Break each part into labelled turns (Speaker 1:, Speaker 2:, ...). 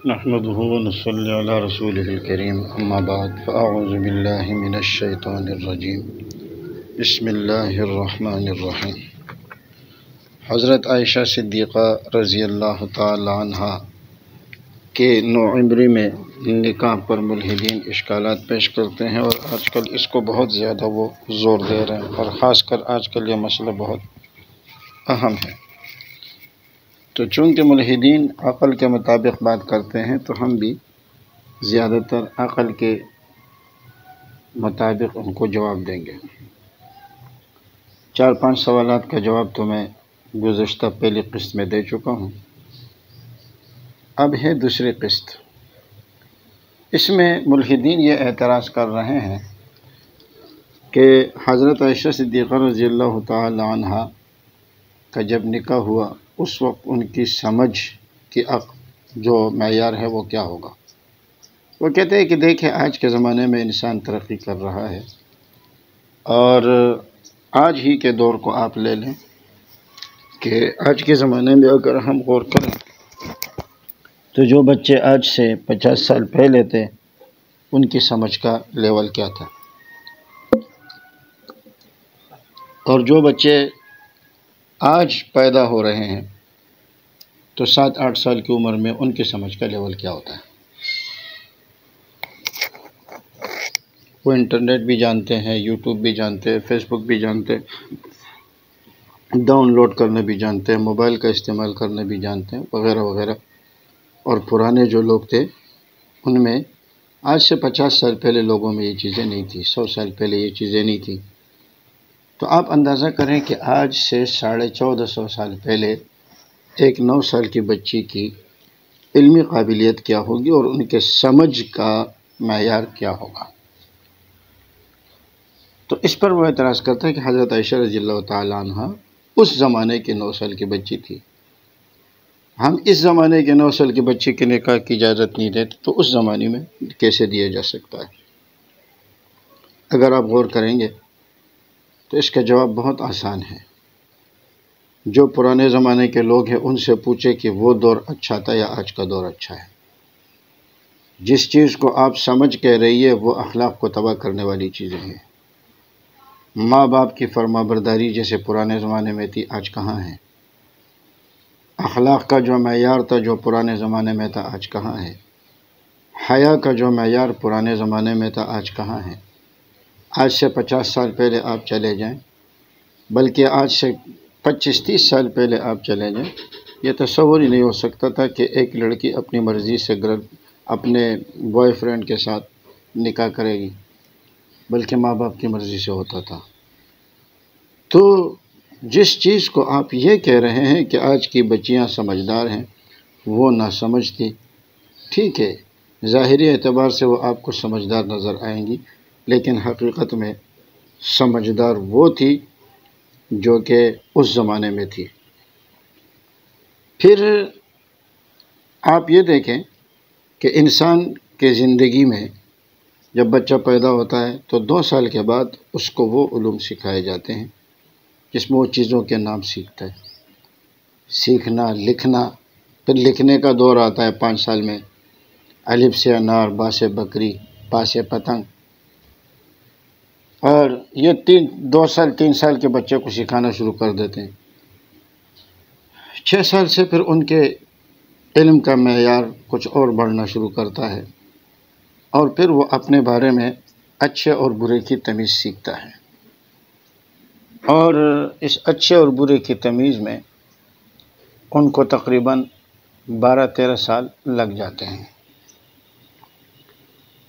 Speaker 1: نحمده ونصلي على رسوله الكريم اما بعد فاعوذ بالله من الشیطان الرجیم بسم اللہ الرحمن الرحیم۔ حضرت عائشہ صدیقہ رضی اللہ تعالی عنہ کے نوعمری میں نکاح پر ملحدین اشکالات پیش کرتے ہیں، اور آج کل اس کو بہت زیادہ وہ زور دے رہے ہیں، اور خاص کر آج کل یہ مسئلہ بہت اہم ہے۔ تو چونکہ ملحدین عقل کے مطابق بات کرتے ہیں، تو ہم بھی زیادہ تر عقل کے مطابق ان کو جواب دیں گے۔ 4-5 سوالات کا جواب تو میں گزشتہ پہلی قسط میں دے چکا ہوں، اب ہے دوسری قسط۔ اس میں ملحدین یہ اعتراض کر رہے ہیں کہ حضرت عائشہ صدیقہ رضی اللہ تعالی عنہ کا جب نکاح ہوا، اس وقت ان کی سمجھ کی جو معیار ہے وہ کیا ہوگا۔ وہ کہتے ہیں کہ دیکھیں، آج کے زمانے میں انسان ترقی کر رہا ہے، اور آج ہی کے دور کو آپ لے لیں کہ آج کے زمانے میں اگر ہم غور کریں تو جو بچے آج سے 50 سال پہلے تھے، ان کی سمجھ کا لیول کیا تھا، اور جو بچے آج پیدا ہو رہے ہیں تو 7-8 سال کی عمر میں ان کی سمجھ کا لیول کیا ہوتا ہے۔ وہ انٹرنیٹ بھی جانتے ہیں، یوٹیوب بھی جانتے ہیں، فیس بک بھی جانتے ہیں، ڈاؤن لوڈ کرنے بھی جانتے ہیں، موبائل کا استعمال کرنے بھی جانتے ہیں، وغیرہ وغیرہ۔ اور پرانے جو لوگ تھے ان میں آج سے 50 سال پہلے لوگوں میں یہ چیزیں نہیں تھیں، 100 سال پہلے یہ چیزیں نہیں تھیں۔ تو آپ اندازہ کریں کہ آج سے 1450 سال پہلے ایک 9 سال کی بچی کی علمی قابلیت کیا ہوگی، اور ان کے سمجھ کا معیار کیا ہوگا۔ تو اس پر وہ اعتراض کرتا ہے کہ حضرت عائشہ رضی اللہ تعالی عنہ اس زمانے کی 9 سال کی بچی تھی، ہم اس زمانے کے 9 سال کی بچی کے نکاح کی اجازت نہیں دیتے، تو اس زمانے میں کیسے دیا جا سکتا ہے؟ اگر آپ غور کریں گے تو اس کا جواب بہت آسان ہے۔ جو پرانے زمانے کے لوگ ہیں ان سے پوچھے کہ وہ دور اچھا تھا یا آج کا دور اچھا ہے۔ جس چیز کو آپ سمجھ کہہ رہی ہے وہ اخلاق کو تباہ کرنے والی چیزیں ہیں۔ ماں باپ کی فرما برداری جیسے پرانے زمانے میں تھی، آج کہاں ہے؟ اخلاق کا جو معیار تھا جو پرانے زمانے میں تھا، آج کہاں ہے؟ حیا کا جو معیار پرانے زمانے میں تھا، آج کہاں ہے؟ آج سے 50 سال پہلے آپ چلے جائیں، بلکہ آج سے 25-30 سال پہلے آپ چلے جائیں، یہ تصور ہی نہیں ہو سکتا تھا کہ ایک لڑکی اپنی مرضی سے اپنے بوائے فرینڈ کے ساتھ نکاح کرے گی، بلکہ ماں باپ کی مرضی سے ہوتا تھا۔ تو جس چیز کو آپ یہ کہہ رہے ہیں کہ آج کی بچیاں سمجھدار ہیں، وہ نہ سمجھتی، ٹھیک ہے، ظاہری اعتبار سے وہ آپ کو سمجھدار نظر آئیں گی، لیکن حقیقت میں سمجھدار وہ تھی جو کہ اس زمانے میں تھی۔ پھر آپ یہ دیکھیں کہ انسان کے زندگی میں جب بچہ پیدا ہوتا ہے تو 2 سال کے بعد اس کو وہ علوم سکھائے جاتے ہیں جس میں وہ چیزوں کے نام سیکھتا ہے، سیکھنا، لکھنا۔ پھر لکھنے کا دور آتا ہے 5 سال میں، الف سے انار، با سے بکری، پا سے پتنگ، اور یہ 3 سال کے بچے کو سکھانا شروع کر دیتے ہیں۔ 6 سال سے پھر ان کے علم کا معیار کچھ اور بڑھنا شروع کرتا ہے، اور پھر وہ اپنے بارے میں اچھے اور برے کی تمیز سیکھتا ہے، اور اس اچھے اور برے کی تمیز میں ان کو تقریباً 12-13 سال لگ جاتے ہیں۔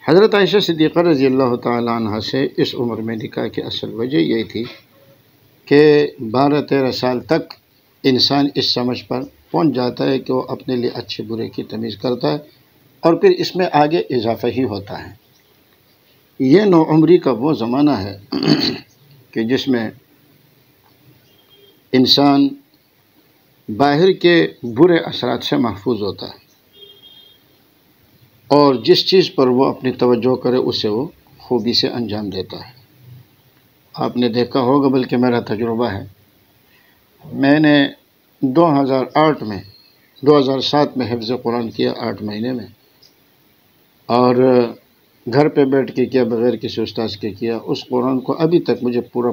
Speaker 1: حضرت عائشہ صدیقہ رضی اللہ تعالی عنہ سے اس عمر میں نکاح کی اصل وجہ یہ تھی کہ 12-13 سال تک انسان اس سمجھ پر پہنچ جاتا ہے کہ وہ اپنے لیے اچھے برے کی تمیز کرتا ہے، اور پھر اس میں آگے اضافہ ہی ہوتا ہے۔ یہ نوعمری کا وہ زمانہ ہے کہ جس میں انسان باہر کے برے اثرات سے محفوظ ہوتا ہے، اور جس چیز پر وہ اپنی توجہ کرے اسے وہ خوبی سے انجام دیتا ہے۔ آپ نے دیکھا ہوگا، بلکہ میرا تجربہ ہے، میں نے 2008 میں 2007 میں حفظ قرآن کیا 8 مہینے میں، اور گھر پہ بیٹھ کے کیا، بغیر کسی استاذ کے کیا۔ اس قرآن کو ابھی تک مجھے پورا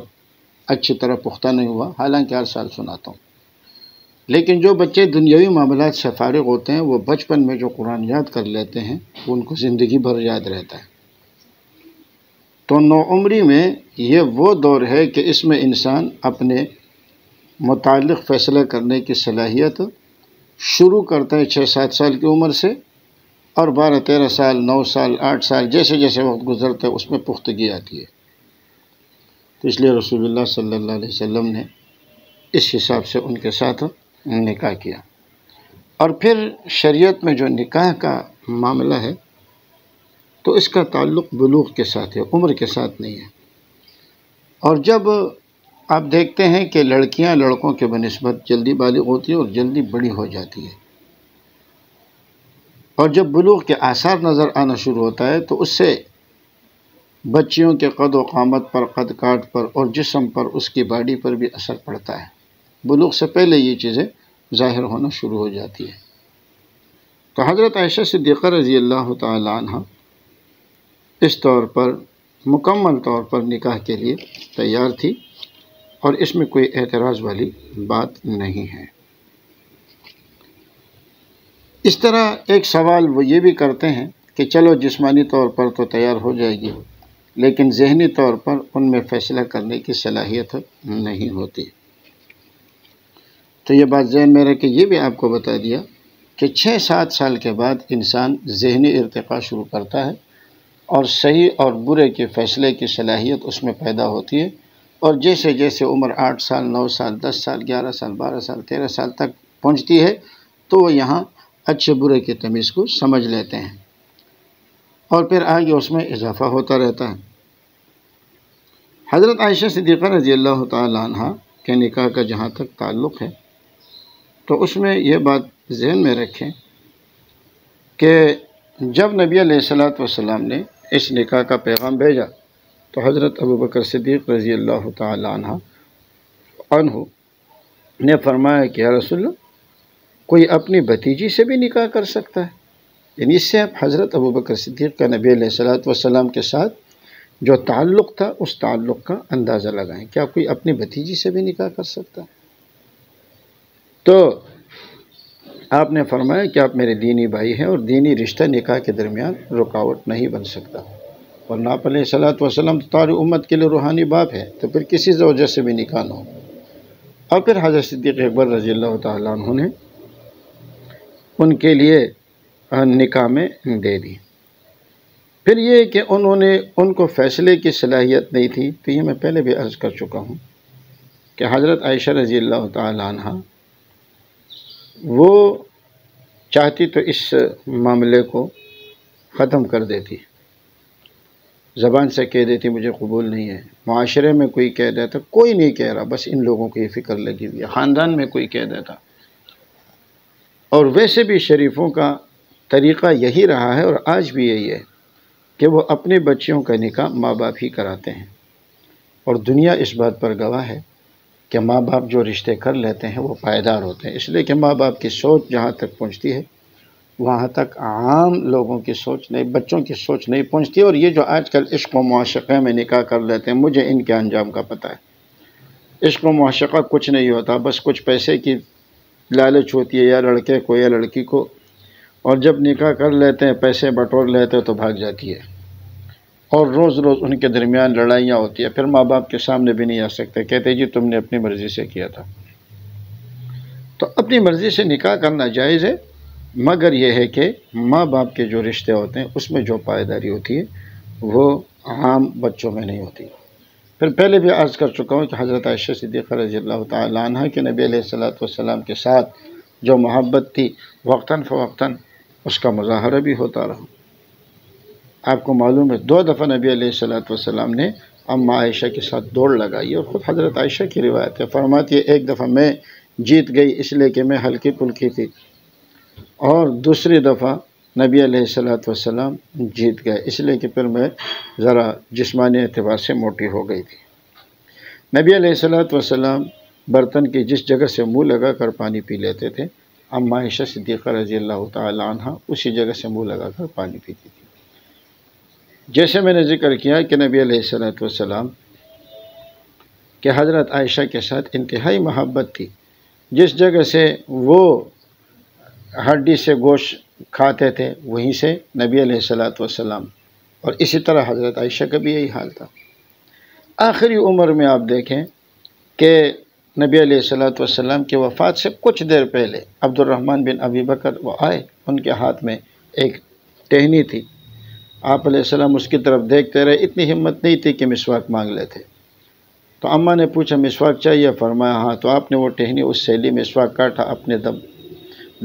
Speaker 1: اچھی طرح پختہ نہیں ہوا، حالانکہ ہر سال سناتا ہوں۔ لیکن جو بچے دنیاوی معاملات سے فارغ ہوتے ہیں، وہ بچپن میں جو قرآن یاد کر لیتے ہیں، ان کو زندگی بھر یاد رہتا ہے۔ تو نوعمری میں یہ وہ دور ہے کہ اس میں انسان اپنے متعلق فیصلہ کرنے کی صلاحیت شروع کرتا ہے 6-7 سال کی عمر سے، اور 12-13 سال، 9 سال، 8 سال، جیسے جیسے وقت گزرتا ہے اس میں پختگی آتی ہے۔ تو اس لیے رسول اللہ صلی اللہ علیہ وسلم نے اس حساب سے ان کے ساتھ نکاح کیا۔ اور پھر شریعت میں جو نکاح کا معاملہ ہے تو اس کا تعلق بلوغ کے ساتھ ہے، عمر کے ساتھ نہیں ہے۔ اور جب آپ دیکھتے ہیں کہ لڑکیاں لڑکوں کے بنسبت جلدی بالغ ہوتی ہیں اور جلدی بڑی ہو جاتی ہے، اور جب بلوغ کے آثار نظر آنا شروع ہوتا ہے تو اس سے بچیوں کے قد و قامت پر، قد کاٹ پر اور جسم پر، اس کی باڈی پر بھی اثر پڑتا ہے۔ بلوغ سے پہلے یہ چیزیں ظاہر ہونا شروع ہو جاتی ہے۔ تو حضرت عائشہ صدیقہ رضی اللہ تعالی عنہ اس طور پر مکمل طور پر نکاح کے لیے تیار تھی، اور اس میں کوئی اعتراض والی بات نہیں ہے۔ اس طرح ایک سوال وہ یہ بھی کرتے ہیں کہ چلو جسمانی طور پر تو تیار ہو جائے گی، لیکن ذہنی طور پر ان میں فیصلہ کرنے کی صلاحیت نہیں ہوتی۔ تو یہ بات ذہن میں رکھ کے یہ بھی آپ کو بتا دیا کہ 6-7 سال کے بعد انسان ذہنی ارتقاء شروع کرتا ہے، اور صحیح اور برے کے فیصلے کی صلاحیت اس میں پیدا ہوتی ہے، اور جیسے جیسے عمر 8 سال، 9 سال، 10 سال، 11 سال، 12 سال، 13 سال تک پہنچتی ہے تو وہ یہاں اچھے برے کی تمیز کو سمجھ لیتے ہیں، اور پھر آگے اس میں اضافہ ہوتا رہتا ہے۔ حضرت عائشہ صدیقہ رضی اللہ تعالی عنہ کے نکاح کا جہاں تک تعلق ہے تو اس میں یہ بات ذہن میں رکھیں کہ جب نبی علیہ الصلوۃ والسلام نے اس نکاح کا پیغام بھیجا تو حضرت ابوبکر صدیق رضی اللہ تعالی عنہ نے فرمایا کہ یا رسول اللہ، کوئی اپنی بھتیجی سے بھی نکاح کر سکتا ہے؟ یعنی اس سے آپ حضرت ابوبکر صدیق کا نبی علیہ الصلوۃ والسلام کے ساتھ جو تعلق تھا اس تعلق کا اندازہ لگائیں، کیا کوئی اپنی بھتیجی سے بھی نکاح کر سکتا ہے؟ تو آپ نے فرمایا کہ آپ میرے دینی بھائی ہیں، اور دینی رشتہ نکاح کے درمیان رکاوٹ نہیں بن سکتا، ورنہ آپ علیہ الصلوۃ والسلام تو ساری امت کے لیے روحانی باپ ہے، تو پھر کسی زوجہ سے بھی نکاح نہ ہو۔ اور پھر حضرت صدیق اکبر رضی اللہ تعالیٰ عنہ نے ان کے لیے نکاح میں دے دی۔ پھر یہ کہ انہوں نے ان کو فیصلے کی صلاحیت نہیں تھی، تو یہ میں پہلے بھی عرض کر چکا ہوں کہ حضرت عائشہ رضی اللہ تعالی عنہ وہ چاہتی تو اس معاملے کو ختم کر دیتی، زبان سے کہہ دیتی مجھے قبول نہیں ہے، معاشرے میں کوئی کہہ دیتا، کوئی نہیں کہہ رہا، بس ان لوگوں کو یہ فکر لگی ہوئی ہے، خاندان میں کوئی کہہ دیتا۔ اور ویسے بھی شریفوں کا طریقہ یہی رہا ہے، اور آج بھی یہی ہے کہ وہ اپنے بچیوں کا نکاح ماں باپ ہی کراتے ہیں، اور دنیا اس بات پر گواہ ہے کہ ماں باپ جو رشتے کر لیتے ہیں وہ پائیدار ہوتے ہیں، اس لیے کہ ماں باپ کی سوچ جہاں تک پہنچتی ہے وہاں تک عام لوگوں کی سوچ نہیں، بچوں کی سوچ نہیں پہنچتی۔ اور یہ جو آج کل عشق و معاشقے میں نکاح کر لیتے ہیں، مجھے ان کے انجام کا پتہ ہے۔ عشق و معاشقہ کچھ نہیں ہوتا، بس کچھ پیسے کی لالچ ہوتی ہے، یا لڑکے کو یا لڑکی کو، اور جب نکاح کر لیتے ہیں، پیسے بٹور لیتے ہیں تو بھاگ جاتی ہے، اور روز روز ان کے درمیان لڑائیاں ہوتی ہیں، پھر ماں باپ کے سامنے بھی نہیں آ سکتے، کہتے جی تم نے اپنی مرضی سے کیا تھا۔ تو اپنی مرضی سے نکاح کرنا جائز ہے، مگر یہ ہے کہ ماں باپ کے جو رشتے ہوتے ہیں اس میں جو پائیداری ہوتی ہے وہ عام بچوں میں نہیں ہوتی۔ پھر پہلے بھی عرض کر چکا ہوں کہ حضرت عائشہ صدیقہ رضی اللہ تعالی عنہ کے نبی علیہ الصلوۃ والسلام کے ساتھ جو محبت تھی وقتاً فوقتاً اس کا مظاہرہ بھی ہوتا رہا۔ آپ کو معلوم ہے 2 دفعہ نبی علیہ الصلوۃ والسلام نے اماں عائشہ کے ساتھ دوڑ لگائی، اور خود حضرت عائشہ کی روایت ہے، فرماتی ہے ایک دفعہ میں جیت گئی اس لیے کہ میں ہلکی پھلکی تھی، اور دوسری دفعہ نبی علیہ الصلوۃ والسلام جیت گئے اس لیے کہ پھر میں ذرا جسمانی اعتبار سے موٹی ہو گئی تھی۔ نبی علیہ الصلوۃ والسلام برتن کی جس جگہ سے منہ لگا کر پانی پی لیتے تھے اما عائشہ صدیقہ رضی اللہ تعالی عنہ اسی جگہ سے منہ لگا کر پانی پیتی تھی۔ جیسے میں نے ذکر کیا کہ نبی علیہ الصلوۃ والسلام کہ حضرت عائشہ کے ساتھ انتہائی محبت تھی، جس جگہ سے وہ ہڈی سے گوشت کھاتے تھے وہیں سے نبی علیہ الصلوۃ والسلام، اور اسی طرح حضرت عائشہ کا بھی یہی حال تھا۔ آخری عمر میں آپ دیکھیں کہ نبی علیہ الصلوۃ والسلام کی وفات سے کچھ دیر پہلے عبد الرحمن بن ابی بکر وہ آئے، ان کے ہاتھ میں ایک ٹہنی تھی، آپ علیہ السلام اس کی طرف دیکھتے رہے، اتنی ہمت نہیں تھی کہ مسواک مانگ لیتے۔ تو اماں نے پوچھا مسواک چاہیے؟ فرمایا ہاں۔ تو آپ نے وہ ٹہنی اس سیلی مسواک کاٹا، اپنے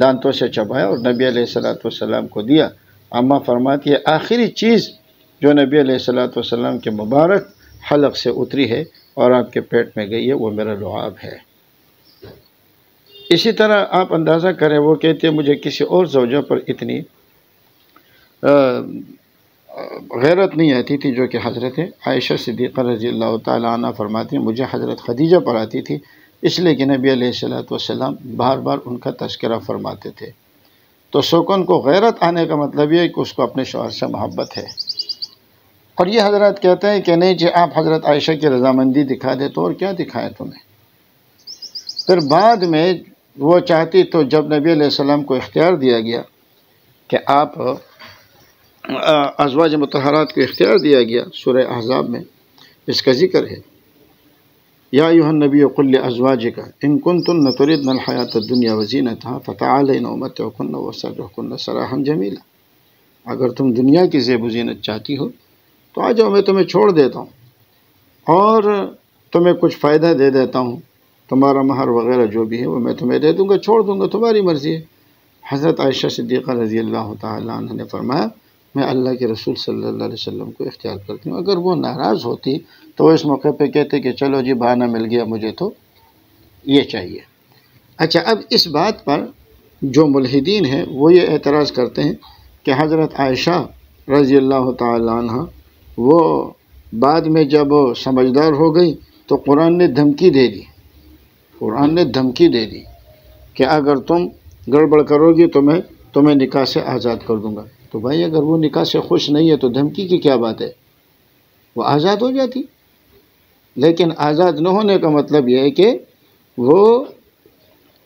Speaker 1: دانتوں سے چبایا اور نبی علیہ الصلوۃ والسلام کو دیا۔ اماں فرماتی ہے آخری چیز جو نبی علیہ الصلوۃ والسلام کے مبارک حلق سے اتری ہے اور آپ کے پیٹ میں گئی ہے وہ میرا لعاب ہے۔ اسی طرح آپ اندازہ کریں، وہ کہتے ہیں مجھے کسی اور زوجہ پر اتنی غیرت نہیں آتی تھی جو کہ حضرت عائشہ صدیقہ رضی اللہ تعالی عنہ فرماتی ہیں مجھے حضرت خدیجہ پر آتی تھی، اس لیے کہ نبی علیہ الصلوۃ والسلام بار بار ان کا تذکرہ فرماتے تھے۔ تو سکون کو غیرت آنے کا مطلب یہ ہے کہ اس کو اپنے شوہر سے محبت ہے۔ اور یہ حضرات کہتے ہیں کہ نہیں جی آپ حضرت عائشہ کی رضامندی دکھا دے تو اور کیا دکھائے تمہیں۔ پھر بعد میں وہ چاہتی تو جب نبی علیہ السلام کو اختیار دیا گیا کہ آپ ازواج مطہرات کو اختیار دیا گیا، سورہ احزاب میں اس کا ذکر ہے، یا ایھا النبی قل لازواجک ان کنتن تردن الحیاۃ الدنیا وزینتها فتعالین امتعکن واسرحکن سراحا جمیلا، اگر تم دنیا کی زیب و زینت چاہتی ہو تو آ جاؤ، میں تمہیں چھوڑ دیتا ہوں اور تمہیں کچھ فائدہ دے دیتا ہوں، تمہارا مہر وغیرہ جو بھی ہے وہ میں تمہیں دے دوں گا، چھوڑ دوں گا، تمہاری مرضی ہے۔ حضرت عائشہ صدیقہ رضی اللہ تعالی عنہ نے فرمایا میں اللہ کے رسول صلی اللہ علیہ وسلم کو اختیار کرتی ہوں۔ اگر وہ ناراض ہوتی تو وہ اس موقع پہ کہتے کہ چلو جی بہانہ مل گیا، مجھے تو یہ چاہیے۔ اچھا، اب اس بات پر جو ملحدین ہیں وہ یہ اعتراض کرتے ہیں کہ حضرت عائشہ رضی اللہ تعالی عنہ وہ بعد میں جب سمجھدار ہو گئی تو قرآن نے دھمکی دے دی، قرآن نے دھمکی دے دی کہ اگر تم گڑبڑ کرو گی تو میں تمہیں نکاح سے آزاد کر دوں گا۔ تو بھائی اگر وہ نکاح سے خوش نہیں ہے تو دھمکی کی کیا بات ہے، وہ آزاد ہو جاتی۔ لیکن آزاد نہ ہونے کا مطلب یہ ہے کہ وہ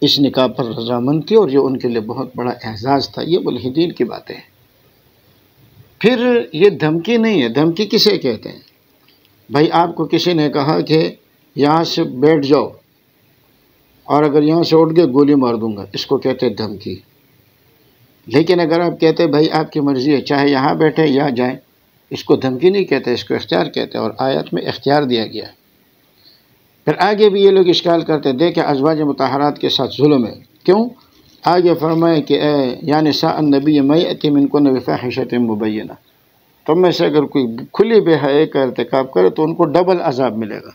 Speaker 1: اس نکاح پر رضامند تھی اور یہ ان کے لیے بہت بڑا اعزاز تھا۔ یہ ملحدین کی باتیں ہیں۔ پھر یہ دھمکی نہیں ہے، دھمکی کسے کہتے ہیں؟ بھائی آپ کو کسی نے کہا کہ یہاں سے بیٹھ جاؤ اور اگر یہاں سے اٹھ گئے گولی مار دوں گا، اس کو کہتے ہیں دھمکی۔ لیکن اگر آپ کہتے ہیں بھائی آپ کی مرضی ہے چاہے یہاں بیٹھے یا جائیں، اس کو دھمکی نہیں کہتے، اس کو اختیار کہتے ہیں، اور آیت میں اختیار دیا گیا ہے۔ پھر آگے بھی یہ لوگ اشکال کرتے ہیں، دیکھیں ازواج مطہرات کے ساتھ ظلم ہے، کیوں؟ آگے فرمائے کہ اے یا نساء النبی من یأتی منکن بفاحشۃ مبینہ، تم میں سے اگر کوئی کھلی بے حیائی کا ارتکاب کرے تو ان کو ڈبل عذاب ملے گا۔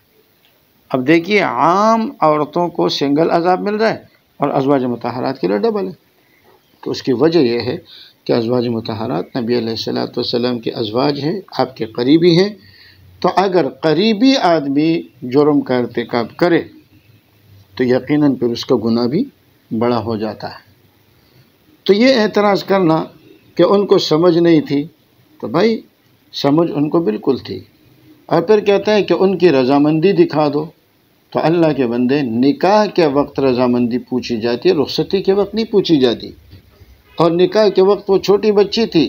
Speaker 1: اب دیکھیے عام عورتوں کو سنگل عذاب مل رہا ہے اور ازواج مطہرات کے لیے ڈبل ہے۔ تو اس کی وجہ یہ ہے کہ ازواج مطہرات نبی علیہ الصلوۃ والسلام کے ازواج ہیں، آپ کے قریبی ہیں، تو اگر قریبی آدمی جرم کا ارتکاب کرے تو یقیناً پھر اس کا گناہ بھی بڑا ہو جاتا ہے۔ تو یہ اعتراض کرنا کہ ان کو سمجھ نہیں تھی، تو بھائی سمجھ ان کو بالکل تھی، اور پھر کہتا ہے کہ ان کی رضامندی دکھا دو۔ تو اللہ کے بندے نکاح کے وقت رضامندی پوچھی جاتی ہے، رخصتی کے وقت نہیں پوچھی جاتی۔ اور نکاح کے وقت وہ چھوٹی بچی تھی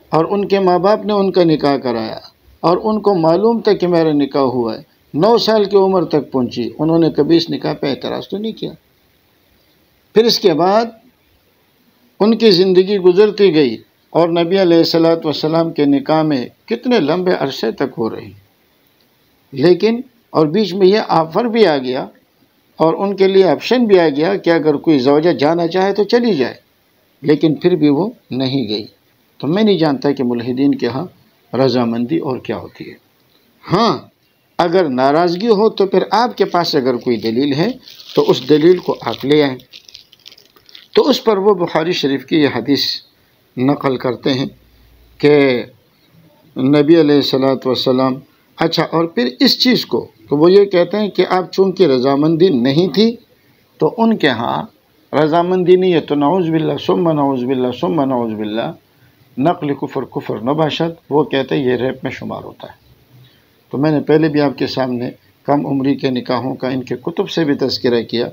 Speaker 1: اور ان کے ماں باپ نے ان کا نکاح کرایا اور ان کو معلوم تھا کہ میرا نکاح ہوا ہے، 9 سال کی عمر تک پہنچی، انہوں نے کبھی اس نکاح پہ اعتراض تو نہیں کیا۔ پھر اس کے بعد ان کی زندگی گزرتی گئی اور نبی علیہ الصلوۃ والسلام کے نکاح میں کتنے لمبے عرصے تک ہو رہی، لیکن اور بیچ میں یہ آفر بھی آ گیا اور ان کے لیے آپشن بھی آ گیا کہ اگر کوئی زوجہ جانا چاہے تو چلی جائے، لیکن پھر بھی وہ نہیں گئی۔ تو میں نہیں جانتا کہ ملحدین کے ہاں رضامندی اور کیا ہوتی ہے۔ ہاں اگر ناراضگی ہو تو پھر آپ کے پاس اگر کوئی دلیل ہے تو اس دلیل کو آپ لے آئیں۔ تو اس پر وہ بخاری شریف کی یہ حدیث نقل کرتے ہیں کہ نبی علیہ الصلوۃ والسلام، اچھا اور پھر اس چیز کو تو وہ یہ کہتے ہیں کہ آپ چونکہ رضامندی نہیں تھی تو ان کے ہاں رضامندی نہیں ہے تو نعوذ باللہ ثم نعوذ باللہ ثم نعوذ باللہ نقل کفر نباشد، وہ کہتے ہیں یہ ریپ میں شمار ہوتا ہے۔ تو میں نے پہلے بھی آپ کے سامنے کم عمری کے نکاحوں کا ان کے کتب سے بھی تذکرہ کیا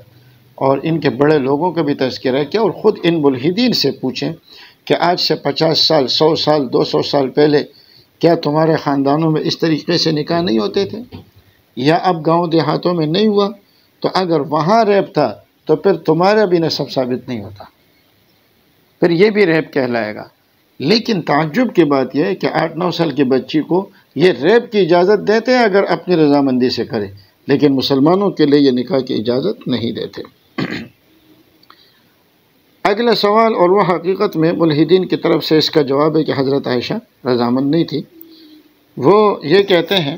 Speaker 1: اور ان کے بڑے لوگوں کا بھی تذکرہ کیا، اور خود ان ملحدین سے پوچھیں کہ آج سے 50 سال 100 سال 200 سال پہلے کیا تمہارے خاندانوں میں اس طریقے سے نکاح نہیں ہوتے تھے، یا اب گاؤں دیہاتوں میں نہیں ہوا؟ تو اگر وہاں ریپ تھا تو پھر تمہارا بھی نسب ثابت نہیں ہوتا، پھر یہ بھی ریپ کہلائے گا۔ لیکن تعجب کی بات یہ ہے کہ 8-9 سال کی بچی کو یہ ریپ کی اجازت دیتے ہیں اگر اپنی رضامندی سے کرے، لیکن مسلمانوں کے لیے یہ نکاح کی اجازت نہیں دیتے۔ اگلا سوال، اور وہ حقیقت میں ملحدین کی طرف سے اس کا جواب ہے کہ حضرت عائشہ رضامند نہیں تھی۔ وہ یہ کہتے ہیں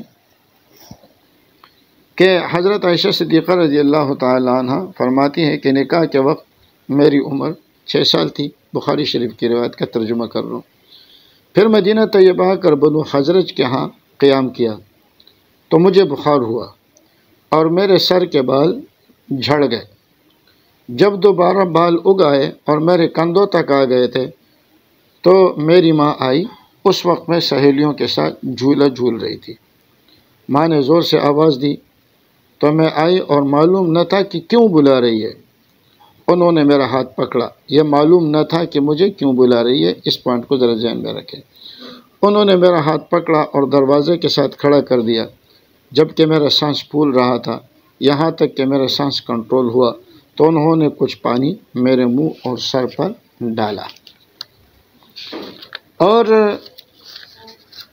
Speaker 1: کہ حضرت عائشہ صدیقہ رضی اللہ تعالی عنہ فرماتی ہیں کہ نکاح کے وقت میری عمر 6 سال تھی، بخاری شریف کی روایت کا ترجمہ کر رہا ہوں۔ پھر مدینہ طیبہ کر بنو حضرج کے ہاں قیام کیا تو مجھے بخار ہوا اور میرے سر کے بال جھڑ گئے۔ جب دوبارہ بال اگ آئے اور میرے کندھوں تک آ گئے تھے تو میری ماں آئی۔ اس وقت میں سہیلیوں کے ساتھ جھولا جھول رہی تھی۔ ماں نے زور سے آواز دی تو میں آئی اور معلوم نہ تھا کہ کیوں بلا رہی ہے۔ انہوں نے میرا ہاتھ پکڑا، یہ معلوم نہ تھا کہ مجھے کیوں بلا رہی ہے، اس پوائنٹ کو ذرا ذہن میں رکھیں۔ انہوں نے میرا ہاتھ پکڑا اور دروازے کے ساتھ کھڑا کر دیا، جبکہ میرا سانس پھول رہا تھا، یہاں تک کہ میرا سانس کنٹرول ہوا تو انہوں نے کچھ پانی میرے منہ اور سر پر ڈالا اور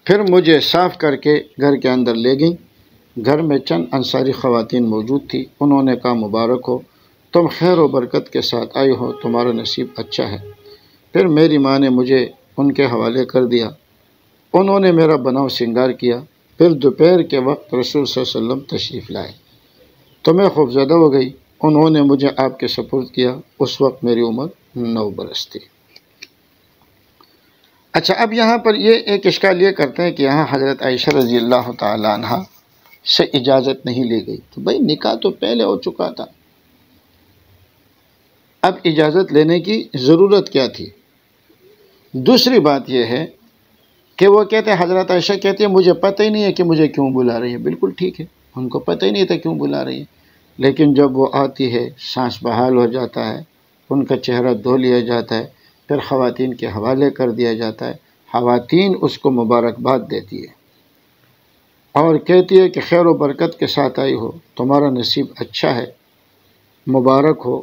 Speaker 1: پھر مجھے صاف کر کے گھر کے اندر لے گئیں۔ گھر میں چند انصاری خواتین موجود تھی۔ انہوں نے کہا مبارک ہو، تم خیر و برکت کے ساتھ آئی ہو، تمہارا نصیب اچھا ہے۔ پھر میری ماں نے مجھے ان کے حوالے کر دیا۔ انہوں نے میرا بناؤ سنگار کیا۔ پھر دوپہر کے وقت رسول صلی اللہ علیہ وسلم تشریف لائے تو میں خوفزدہ ہو گئی۔ انہوں نے مجھے آپ کے سپرد کیا۔ اس وقت میری عمر 9 برس تھی۔ اچھا، اب یہاں پر یہ ایک اشکال یہ کرتے ہیں کہ یہاں حضرت عائشہ رضی اللہ تعالی عنہ سے اجازت نہیں لی گئی، تو بھائی نکاح تو پہلے ہو چکا تھا، اب اجازت لینے کی ضرورت کیا تھی؟ دوسری بات یہ ہے کہ وہ کہتے ہیں، حضرت عائشہ کہتی ہے مجھے پتہ ہی نہیں ہے کہ مجھے کیوں بلا رہی ہے۔ بالکل ٹھیک ہے، ان کو پتہ ہی نہیں تھا کیوں بلا رہی ہے، لیکن جب وہ آتی ہے سانس بحال ہو جاتا ہے، ان کا چہرہ دھو لیا جاتا ہے، پھر خواتین کے حوالے کر دیا جاتا ہے، خواتین اس کو مبارکباد دیتی ہے اور کہتی ہے کہ خیر و برکت کے ساتھ آئی ہو، تمہارا نصیب اچھا ہے، مبارک ہو۔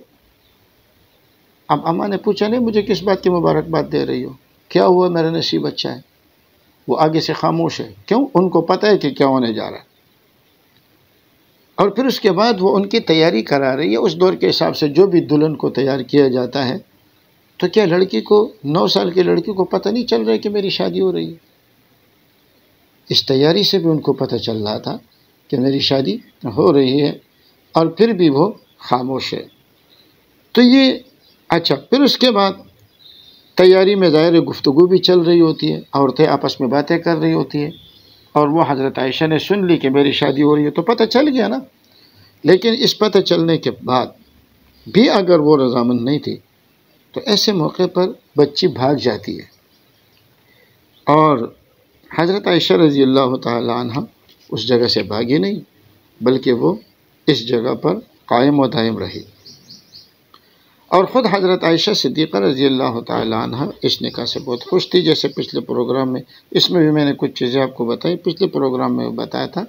Speaker 1: اب اماں نے پوچھا نہیں مجھے کس بات کی مبارکباد دے رہی ہو، کیا ہوا میرا نصیب اچھا ہے؟ وہ آگے سے خاموش ہے، کیوں؟ ان کو پتہ ہے کہ کیا ہونے جا رہا ہے۔ اور پھر اس کے بعد وہ ان کی تیاری کرا رہی ہے اس دور کے حساب سے، جو بھی دلہن کو تیار کیا جاتا ہے۔ تو کیا لڑکی کو، 9 سال کی لڑکی کو پتہ نہیں چل رہا ہے کہ میری شادی ہو رہی ہے؟ اس تیاری سے بھی ان کو پتہ چل رہا تھا کہ میری شادی ہو رہی ہے، اور پھر بھی وہ خاموش ہے۔ تو یہ اچھا، پھر اس کے بعد تیاری میں ظاہر گفتگو بھی چل رہی ہوتی ہے، عورتیں آپس میں باتیں کر رہی ہوتی ہیں، اور وہ حضرت عائشہ نے سن لی کہ میری شادی ہو رہی ہے تو پتہ چل گیا نا۔ لیکن اس پتہ چلنے کے بعد بھی اگر وہ رضامند نہیں تھی تو ایسے موقع پر بچی بھاگ جاتی ہے، اور حضرت عائشہ رضی اللہ تعالی عنہ اس جگہ سے بھاگی نہیں، بلکہ وہ اس جگہ پر قائم و دائم رہی۔ اور خود حضرت عائشہ صدیقہ رضی اللہ تعالی عنہ اس نکاح سے بہت خوش تھی، جیسے پچھلے پروگرام میں، اس میں بھی میں نے کچھ چیزیں آپ کو بتائی۔ پچھلے پروگرام میں بتایا تھا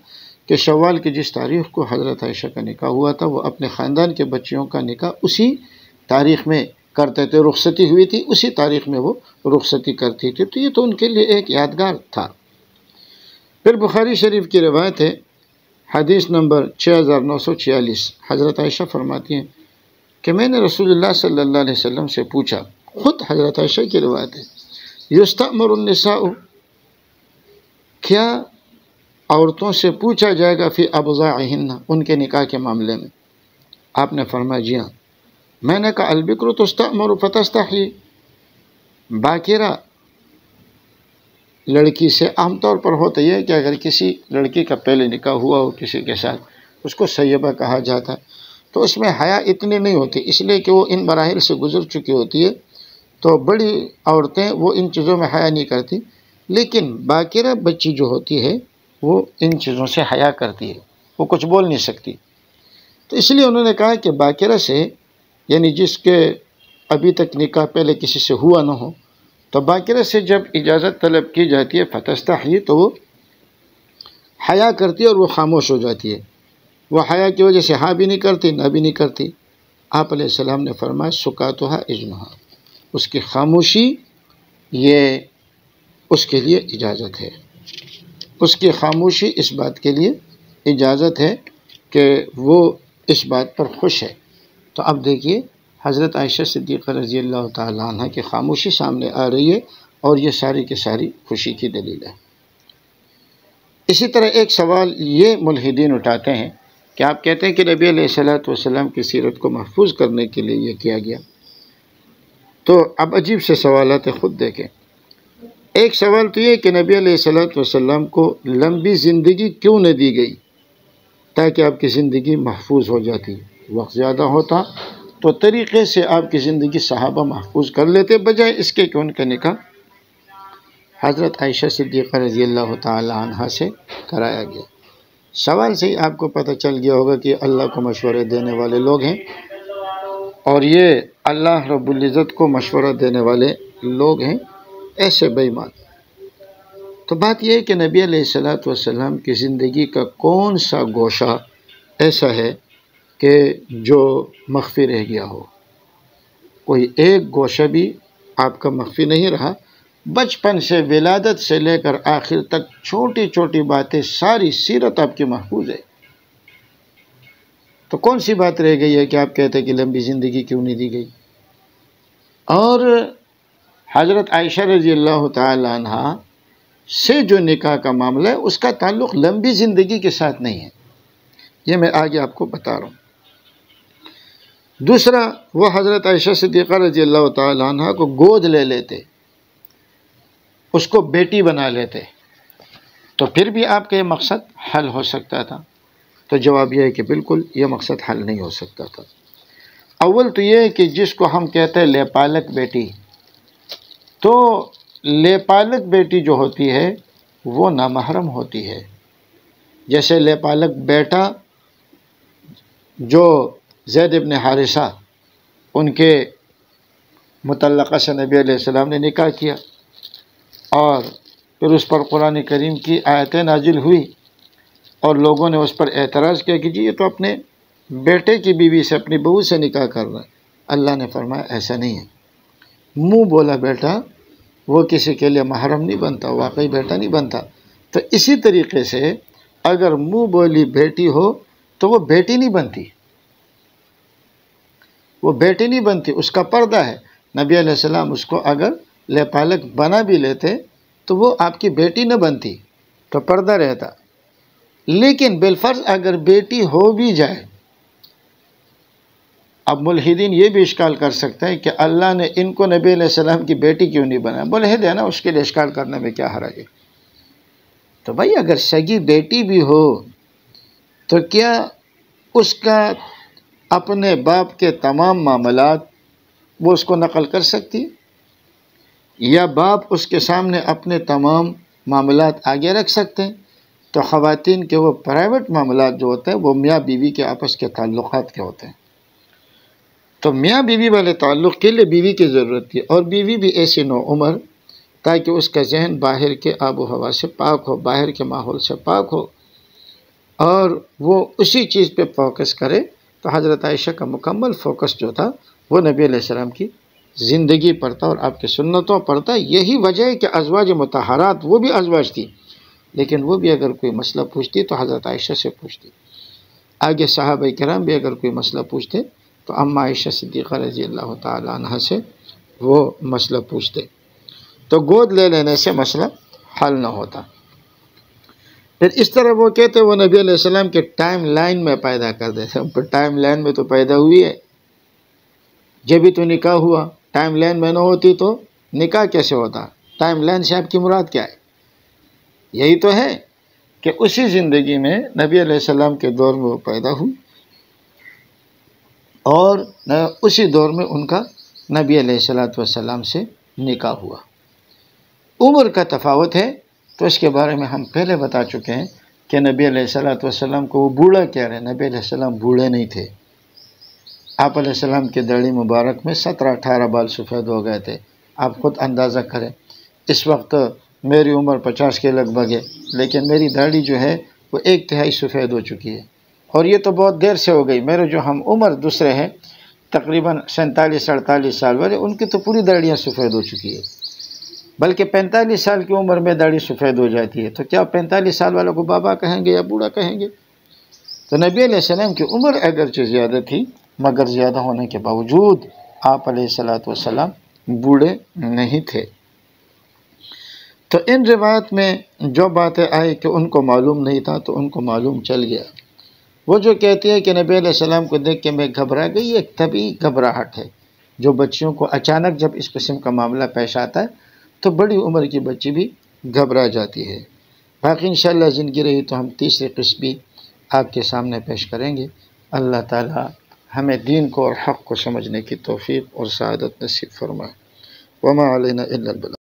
Speaker 1: کہ شوال کی جس تاریخ کو حضرت عائشہ کا نکاح ہوا تھا، وہ اپنے خاندان کے بچیوں کا نکاح اسی تاریخ میں کرتے تھے، رخصتی ہوئی تھی اسی تاریخ میں وہ رخصتی کرتی تھی، تو یہ تو ان کے لیے ایک یادگار تھا۔ پھر بخاری شریف کی روایت ہے، حدیث نمبر 6946، حضرت عائشہ فرماتی ہیں کہ میں نے رسول اللہ صلی اللہ علیہ وسلم سے پوچھا، خود حضرت عائشہ کی روایت ہے، یستأمر النساء، کیا عورتوں سے پوچھا جائے گا فی ابضاعہن، ان کے نکاح کے معاملے میں؟ آپ نے فرمایا جی ہاں۔ میں نے کہا البکر تستأمر فتستحی، باکرہ لڑکی سے عام طور پر ہوتا یہ ہے کہ اگر کسی لڑکی کا پہلے نکاح ہوا ہو کسی کے ساتھ، اس کو سیبہ کہا جاتا ہے، تو اس میں حیا اتنی نہیں ہوتی، اس لیے کہ وہ ان مراحل سے گزر چکی ہوتی ہے، تو بڑی عورتیں وہ ان چیزوں میں حیا نہیں کرتی، لیکن باکرہ بچی جو ہوتی ہے وہ ان چیزوں سے حیا کرتی ہے، وہ کچھ بول نہیں سکتی۔ تو اس لیے انہوں نے کہا کہ باکرہ سے، یعنی جس کے ابھی تک نکاح پہلے کسی سے ہوا نہ ہو، تو باکرہ سے جب اجازت طلب کی جاتی ہے فتستحی، تو وہ حیا کرتی ہے اور وہ خاموش ہو جاتی ہے، وہ حیا کی وجہ سے ہاں بھی نہیں کرتی نہ بھی نہیں کرتی۔ آپ علیہ السلام نے فرمایا سکاتھا اذنھا، اس کی خاموشی یہ اس کے لیے اجازت ہے، اس کی خاموشی اس بات کے لیے اجازت ہے کہ وہ اس بات پر خوش ہے۔ تو اب دیکھیے حضرت عائشہ صدیقہ رضی اللہ تعالیٰ عنہ کی خاموشی سامنے آ رہی ہے، اور یہ ساری کی ساری خوشی کی دلیل ہے۔ اسی طرح ایک سوال یہ ملحدین اٹھاتے ہیں کہ آپ کہتے ہیں کہ نبی علیہ الصلوۃ والسلام کی سیرت کو محفوظ کرنے کے لیے یہ کیا گیا، تو اب عجیب سے سوالات خود دیکھیں۔ ایک سوال تو یہ کہ نبی علیہ الصلوۃ والسلام کو لمبی زندگی کیوں نہ دی گئی، تاکہ آپ کی زندگی محفوظ ہو جاتی، وقت زیادہ ہوتا تو طریقے سے آپ کی زندگی صحابہ محفوظ کر لیتے، بجائے اس کے کہ ان کا نکاح حضرت عائشہ صدیقہ رضی اللہ تعالی عنہ سے کرایا گیا۔ سوال سے ہی آپ کو پتہ چل گیا ہوگا کہ اللہ کو مشورے دینے والے لوگ ہیں، اور یہ اللہ رب العزت کو مشورہ دینے والے لوگ ہیں، ایسے بے ایمان۔ تو بات یہ ہے کہ نبی علیہ الصلوۃ والسلام کی زندگی کا کون سا گوشہ ایسا ہے کہ جو مخفی رہ گیا ہو؟ کوئی ایک گوشہ بھی آپ کا مخفی نہیں رہا، بچپن سے ولادت سے لے کر آخر تک چھوٹی چھوٹی باتیں، ساری سیرت آپ کی محفوظ ہے۔ تو کون سی بات رہ گئی ہے کہ آپ کہتے ہیں کہ لمبی زندگی کیوں نہیں دی گئی؟ اور حضرت عائشہ رضی اللہ تعالی عنہ سے جو نکاح کا معاملہ ہے اس کا تعلق لمبی زندگی کے ساتھ نہیں ہے، یہ میں آگے آپ کو بتا رہا ہوں۔ دوسرا، وہ حضرت عائشہ صدیقہ رضی اللہ تعالی عنہ کو گود لے لیتے، اس کو بیٹی بنا لیتے، تو پھر بھی آپ کا یہ مقصد حل ہو سکتا تھا۔ تو جواب یہ ہے کہ بالکل یہ مقصد حل نہیں ہو سکتا تھا۔ اول تو یہ ہے کہ جس کو ہم کہتے ہیں لے پالک بیٹی، تو لے پالک بیٹی جو ہوتی ہے وہ نامحرم ہوتی ہے، جیسے لے پالک بیٹا جو زید ابن حارثہ، ان کے مطلقہ سے نبی علیہ السلام نے نکاح کیا، اور پھر اس پر قرآن کریم کی آیتیں نازل ہوئی، اور لوگوں نے اس پر اعتراض کیا کہ جی یہ تو اپنے بیٹے کی بیوی سے، اپنی بہو سے نکاح کر رہا ہے۔ اللہ نے فرمایا ایسا نہیں ہے، منہ بولا بیٹا وہ کسی کے لیے محرم نہیں بنتا، واقعی بیٹا نہیں بنتا۔ تو اسی طریقے سے اگر منہ بولی بیٹی ہو تو وہ بیٹی نہیں بنتی، وہ بیٹی نہیں بنتی، اس کا پردہ ہے۔ نبی علیہ السلام اس کو اگر لے پالک بنا بھی لیتے تو وہ آپ کی بیٹی نہ بنتی، تو پردہ رہتا۔ لیکن بالفرض اگر بیٹی ہو بھی جائے، اب ملحدین یہ بھی اشکال کر سکتے ہیں کہ اللہ نے ان کو نبی علیہ السلام کی بیٹی کیوں نہیں بنایا؟ ملحد ہے نا، اس کے لیے اشکال کرنے میں کیا حرج ہے؟ تو بھائی اگر سگی بیٹی بھی ہو تو کیا اس کا اپنے باپ کے تمام معاملات وہ اس کو نقل کر سکتی، یا باپ اس کے سامنے اپنے تمام معاملات آگے رکھ سکتے ہیں؟ تو خواتین کے وہ پرائیویٹ معاملات جو ہوتے ہیں وہ میاں بیوی کے آپس کے تعلقات کے ہوتے ہیں، تو میاں بیوی والے تعلق کے لیے بیوی کی ضرورت تھی، اور بیوی بھی ایسی نو عمر تاکہ اس کا ذہن باہر کے آب و ہوا سے پاک ہو، باہر کے ماحول سے پاک ہو، اور وہ اسی چیز پہ فوکس کرے۔ تو حضرت عائشہ کا مکمل فوکس جو تھا وہ نبی علیہ السلام کی زندگی پر تھا اور آپ کی سنتوں پر تھا۔ یہی وجہ ہے کہ ازواج مطہرات وہ بھی ازواج تھی، لیکن وہ بھی اگر کوئی مسئلہ پوچھتی تو حضرت عائشہ سے پوچھتی، آگے صحابہ کرام بھی اگر کوئی مسئلہ پوچھتے تو اماں عائشہ صدیقہ رضی اللہ تعالی عنہ سے وہ مسئلہ پوچھتے، تو گود لے لینے سے مسئلہ حل نہ ہوتا۔ پھر اس طرح وہ کہتے وہ نبی علیہ السلام کے ٹائم لائن میں پیدا کر دیتے، ٹائم لائن میں تو پیدا ہوئی ہے، جب بھی تو نکاح ہوا، ٹائم لائن میں نہ ہوتی تو نکاح کیسے ہوتا؟ ٹائم لائن سے آپ کی مراد کیا ہے؟ یہی تو ہے کہ اسی زندگی میں نبی علیہ السلام کے دور میں وہ پیدا ہوئی، اور اسی دور میں ان کا نبی علیہ الصلوۃ والسلام سے نکاح ہوا۔ عمر کا تفاوت ہے تو اس کے بارے میں ہم پہلے بتا چکے ہیں کہ نبی علیہ الصلوۃ والسلام کو وہ بوڑھا کہہ رہے ہیں، نبی علیہ السلام بوڑھے نہیں تھے۔ آپ علیہ السلام کے داڑھی مبارک میں 17-18 بال سفید ہو گئے تھے۔ آپ خود اندازہ کریں، اس وقت میری عمر 50 کے لگ بھگ ہے، لیکن میری داڑھی جو ہے وہ 1/3 سفید ہو چکی ہے، اور یہ تو بہت دیر سے ہو گئی۔ میرے جو ہم عمر دوسرے ہیں تقریباً 47-48 سال والے، ان کی تو پوری داڑیاں سفید ہو چکی ہے، بلکہ 45 سال کی عمر میں داڑھی سفید ہو جاتی ہے، تو کیا 45 سال والوں کو بابا کہیں گے یا بوڑھا کہیں گے؟ تو نبی علیہ السلام کی عمر اگرچہ زیادہ تھی، مگر زیادہ ہونے کے باوجود آپ علیہ الصلوۃ والسلام بوڑھے نہیں تھے۔ تو ان روایت میں جو باتیں آئی کہ ان کو معلوم نہیں تھا تو ان کو معلوم چل گیا۔ وہ جو کہتی ہے کہ نبی علیہ السلام کو دیکھ کے میں گھبرا گئی، یہ ایک طبیعی گھبراہٹ ہے جو بچیوں کو اچانک جب اس قسم کا معاملہ پیش آتا ہے تو بڑی عمر کی بچی بھی گھبرا جاتی ہے۔ باقی انشاءاللہ زندگی رہی تو ہم تیسری قسم بھی آپ کے سامنے پیش کریں گے۔ اللہ تعالی ہمیں دین کو اور حق کو سمجھنے کی توفیق اور سعادت نصیب فرمائے۔ وما علینا الا البلاغ۔